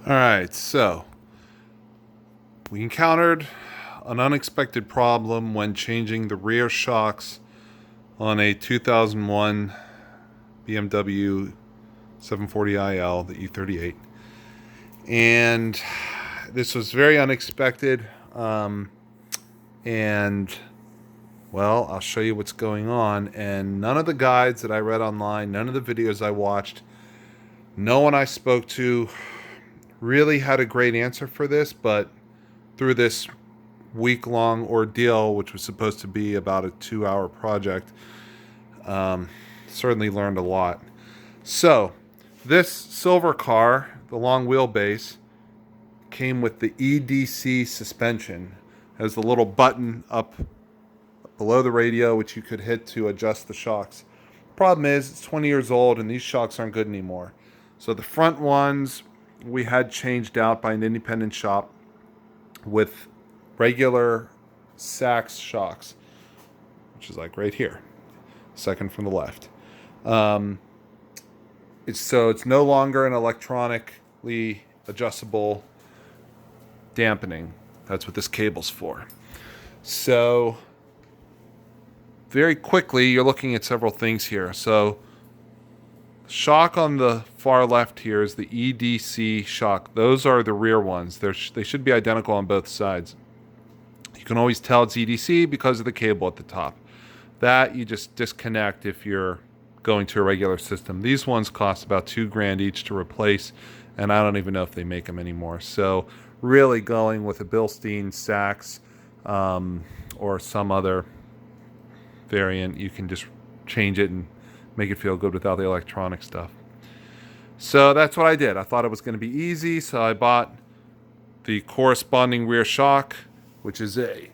Alright, so we encountered an unexpected problem when changing the rear shocks on a 2001 BMW 740iL, the E38. And this was very unexpected. And, well, I'll show you what's going on. And none of the guides that I read online, none of the videos I watched, no one I spoke to really had a great answer for this, but through this week-long ordeal, which was supposed to be about a 2-hour project, certainly learned a lot. So, this silver car, the long wheelbase, came with the EDC suspension. It has the little button up below the radio, which you could hit to adjust the shocks. Problem is, it's 20 years old, and these shocks aren't good anymore. So the front ones we had changed out by an independent shop with regular Sachs shocks, which is like right here, second from the left. It's no longer an electronically adjustable dampening. That's what this cable's for. So very quickly, you're looking at several things here. So shock on the far left here is the EDC shock. Those are the rear ones. They should be identical on both sides. You can always tell it's EDC because of the cable at the top. That you just disconnect if you're going to a regular system. These ones cost about $2,000 each to replace, and I don't even know if they make them anymore. So really going with a Bilstein Sachs or some other variant, you can just change it and make it feel good without the electronic stuff. So that's what I did. I thought it was going to be easy, so I bought the corresponding rear shock, which is a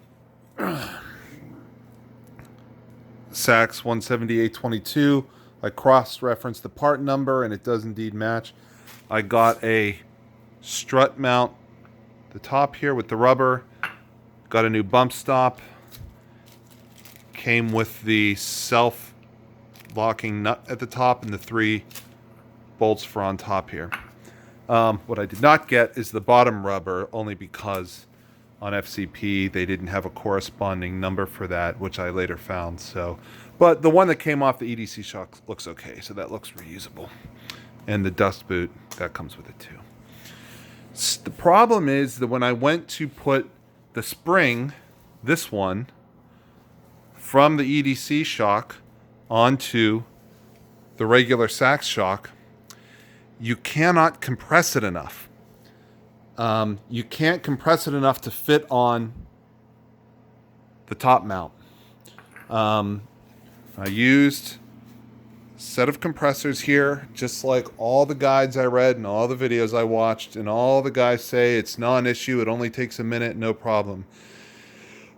Sachs 17822. I cross-referenced the part number, and it does indeed match. I got a strut mount, the top here with the rubber. Got a new bump stop. Came with the self-locking nut at the top and the 3 bolts for on top here. What I did not get is the bottom rubber, only because on FCP they didn't have a corresponding number for that, which I later found. So, but the one that came off the EDC shock looks okay, so that looks reusable. And the dust boot, that comes with it too. The problem is that when I went to put the spring, this one, from the EDC shock onto the regular Sachs shock, you cannot compress it enough. You can't compress it enough to fit on the top mount. I used a set of compressors here, just like all the guides I read and all the videos I watched, and all the guys say it's not an issue, it only takes a minute, no problem.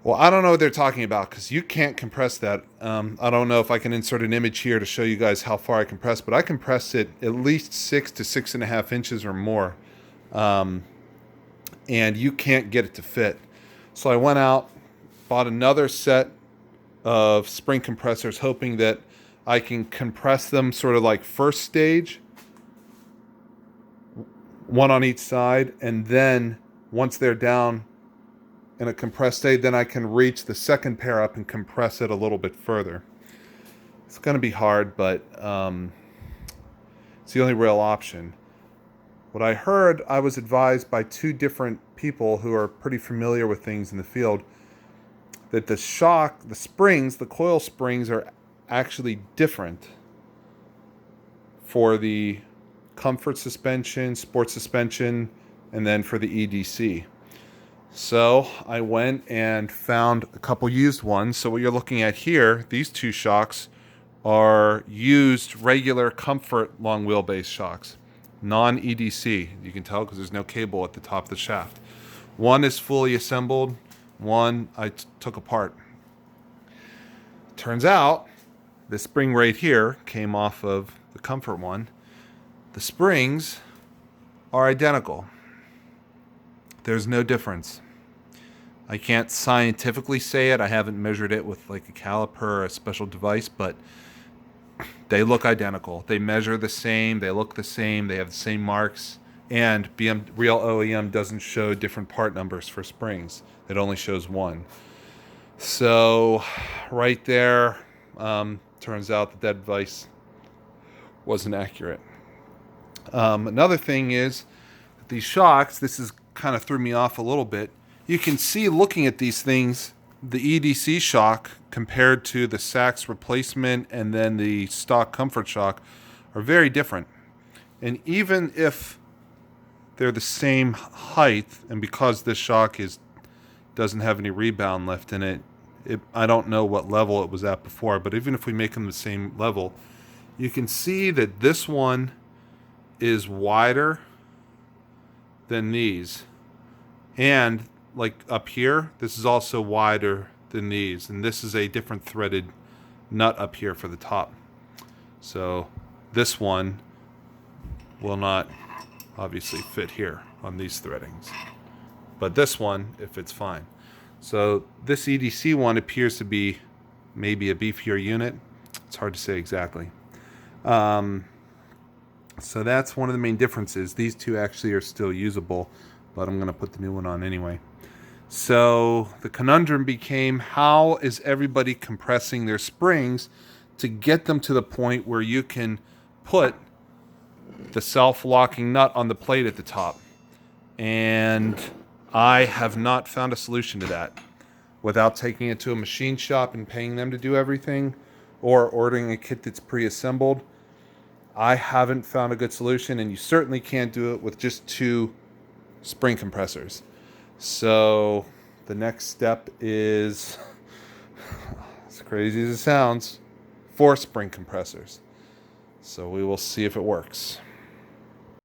Well, I don't know what they're talking about, because you can't compress that. I don't know if I can insert an image here to show you guys how far I compress, but I compressed it at least 6 to 6.5 inches or more. And you can't get it to fit. So I went out, bought another set of spring compressors, hoping that I can compress them sort of like first stage, one on each side, and then once they're down in a compressed state, then I can reach the second pair up and compress it a little bit further. It's going to be hard, but it's the only real option. What I heard, I was advised by 2 different people who are pretty familiar with things in the field, that the shock, the springs, the coil springs are actually different for the comfort suspension, sport suspension, and then for the EDC. So I went and found a couple used ones. So what you're looking at here, these 2 shocks are used regular comfort long wheelbase shocks, non-EDC. You can tell because there's no cable at the top of the shaft. One is fully assembled, one I took apart. Turns out the spring right here came off of the comfort one. The springs are identical. There's no difference. I can't scientifically say it. I haven't measured it with like a caliper or a special device, but they look identical. They measure the same. They look the same. They have the same marks. And real OEM doesn't show different part numbers for springs. It only shows one. So right there, turns out that advice wasn't accurate. Another thing is that these shocks, this is kind of threw me off a little bit. You can see looking at these things, the EDC shock compared to the Sachs replacement and then the stock comfort shock are very different. And even if they're the same height, and because this shock doesn't have any rebound left in it, I don't know what level it was at before, but even if we make them the same level, you can see that this one is wider than these. And like up here, this is also wider than these. And this is a different threaded nut up here for the top. So this one will not obviously fit here on these threadings. But this one, it fits fine. So this EDC one appears to be maybe a beefier unit. It's hard to say exactly. So that's one of the main differences. These two actually are still usable, but I'm going to put the new one on anyway. So the conundrum became, how is everybody compressing their springs to get them to the point where you can put the self-locking nut on the plate at the top? And I have not found a solution to that without taking it to a machine shop and paying them to do everything, or ordering a kit that's pre-assembled. I haven't found a good solution, and you certainly can't do it with just 2 spring compressors. So the next step is, as crazy as it sounds, 4 spring compressors. So we will see if it works.